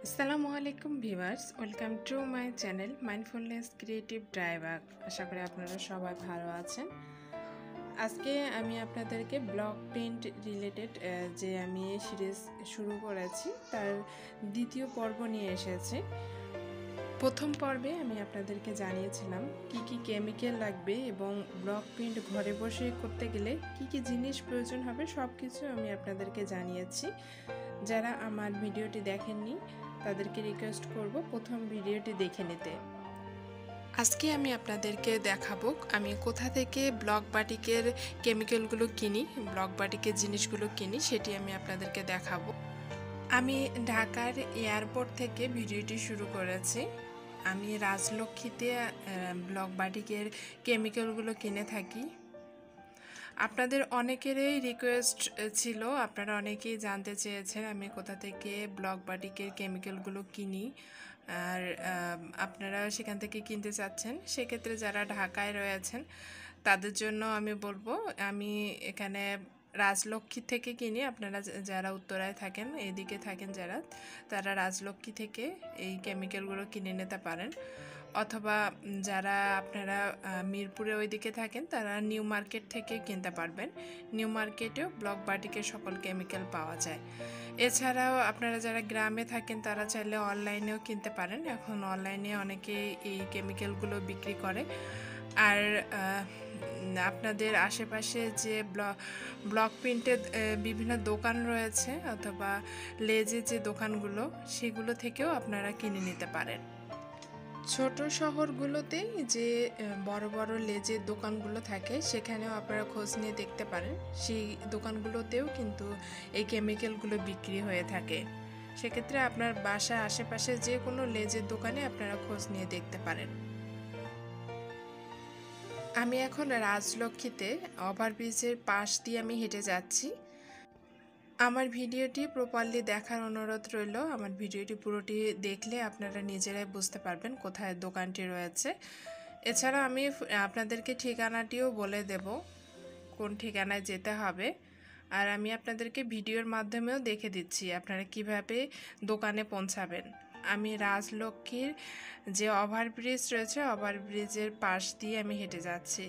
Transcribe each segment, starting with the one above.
Assalamualaikum viewers, welcome to my channel Mindfulness Creative Driver। আশা করি আপনারা সবাই ভালো আছেন। আজকে আমি আপনাদেরকে ব্লক প্রিন্ট রিলেটেড যে আমি সিরিজ শুরু করেছি তার দ্বিতীয় পর্ব নিয়ে এসেছি। প্রথম পর্বে আমি আপনাদেরকে জানিয়েছিলাম কি কেমিক্যাল লাগবে এবং ব্লক প্রিন্ট ঘরে বসে করতে গেলে কি জিনিস প্রয়োজন হবে সবকিছু আমি আপনাদেরকে জানিয়েছি। যারা আমার ভিডিওটি দেখেননি তাদেরকে রিকোয়েস্ট করব প্রথম ভিডিওটি দেখে নিতে। আজকে আমি আপনাদেরকে দেখাবো আমি কোথা থেকে ব্লক বাটিকের কেমিক্যালগুলো কিনি, ব্লক বাটিকের জিনিসগুলো কিনি, সেটি আমি আপনাদেরকে দেখাবো। আমি ঢাকার এয়ারপোর্ট থেকে ভিডিওটি শুরু করেছি। আমি রাজলক্ষ্মীতে ব্লক বাটিকের কেমিক্যালগুলো কিনে থাকি। আপনাদের অনেকেরই রিকোয়েস্ট ছিল, আপনারা অনেকেই জানতে চেয়েছেন আমি কোথা থেকে ব্লক বাটিকের কেমিক্যালগুলো কিনি আর আপনারা সেখান থেকে কিনতে চাচ্ছেন। সেক্ষেত্রে যারা ঢাকায় রয়েছেন তাদের জন্য আমি বলবো আমি এখানে রাজলক্ষ্মী থেকে কিনি। আপনারা যারা উত্তরায় থাকেন, এদিকে থাকেন যারা, তারা রাজলক্ষ্মী থেকে এই কেমিক্যালগুলো কিনে নিতে পারেন। অথবা যারা আপনারা মিরপুরে ওইদিকে থাকেন তারা নিউ মার্কেট থেকে কিনতে পারবেন। নিউ মার্কেটেও ব্লক বাটিকের সকল কেমিক্যাল পাওয়া যায়। এছাড়াও আপনারা যারা গ্রামে থাকেন তারা চাইলে অনলাইনেও কিনতে পারেন। এখন অনলাইনে অনেকে এই কেমিক্যালগুলো বিক্রি করে। আর আপনাদের আশেপাশে যে ব্লক প্রিন্টের বিভিন্ন দোকান রয়েছে অথবা লেজে যে দোকানগুলো, সেগুলো থেকেও আপনারা কিনে নিতে পারেন। ছোট শহরগুলোতে যে বড় বড় লেজের দোকানগুলো থাকে সেখানেও আপনারা খোঁজ নিয়ে দেখতে পারেন। সেই দোকানগুলোতেও কিন্তু এই কেমিক্যালগুলো বিক্রি হয়ে থাকে। সেক্ষেত্রে আপনার বাসার আশেপাশে যে কোনো লেজের দোকানে আপনারা খোঁজ নিয়ে দেখতে পারেন। আমি এখন রাজলক্ষ্মীতে ওভারব্রিজের পাশ দিয়ে আমি হেঁটে যাচ্ছি। আমার ভিডিওটি প্রপারলি দেখার অনুরোধ রইল। আমার ভিডিওটি পুরোটি দেখলে আপনারা নিজেরাই বুঝতে পারবেন কোথায় দোকানটি রয়েছে। এছাড়া আমি আপনাদেরকে ঠিকানাটিও বলে দেব কোন ঠিকানায় যেতে হবে। আর আমি আপনাদেরকে ভিডিওর মাধ্যমেও দেখে দিচ্ছি আপনারা কিভাবে দোকানে পৌঁছাবেন। আমি রাজলক্ষ্মীর যে ওভারব্রিজ রয়েছে ওভারব্রিজের পাশ দিয়ে আমি হেঁটে যাচ্ছি।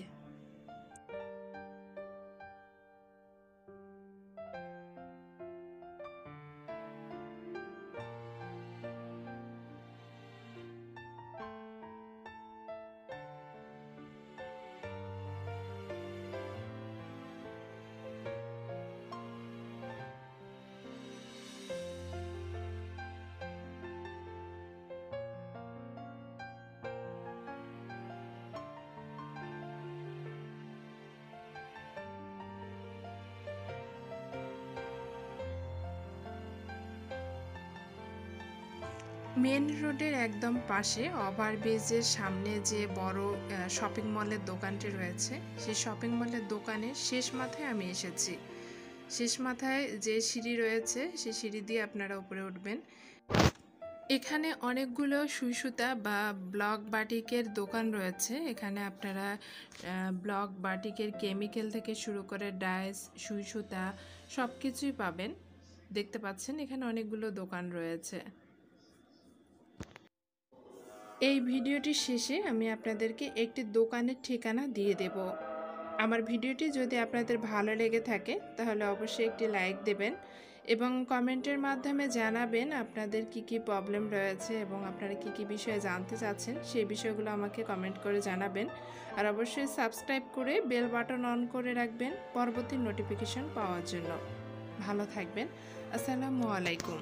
মেন রোডের একদম পাশে ওভারব্রিজের সামনে যে বড় শপিং মলের দোকানটি রয়েছে, সেই শপিং মলের দোকানের শেষ মাথায় আমি এসেছি। শেষ মাথায় যে সিঁড়ি রয়েছে সেই সিঁড়ি দিয়ে আপনারা উপরে উঠবেন। এখানে অনেকগুলো সুই সুতা বা ব্লক বাটিকের দোকান রয়েছে। এখানে আপনারা ব্লক বাটিকের কেমিক্যাল থেকে শুরু করে ডাইস, সুই সুতা সব কিছুই পাবেন। দেখতে পাচ্ছেন এখানে অনেকগুলো দোকান রয়েছে। এই ভিডিওটির শেষে আমি আপনাদেরকে একটি দোকানের ঠিকানা দিয়ে দেব। আমার ভিডিওটি যদি আপনাদের ভালো লেগে থাকে তাহলে অবশ্যই একটি লাইক দেবেন এবং কমেন্টের মাধ্যমে জানাবেন আপনাদের কি প্রবলেম রয়েছে এবং আপনারা কি বিষয়ে জানতে চাচ্ছেন সেই বিষয়গুলো আমাকে কমেন্ট করে জানাবেন। আর অবশ্যই সাবস্ক্রাইব করে বেল বাটন অন করে রাখবেন পরবর্তী নোটিফিকেশন পাওয়ার জন্য। ভালো থাকবেন। আসসালামু আলাইকুম।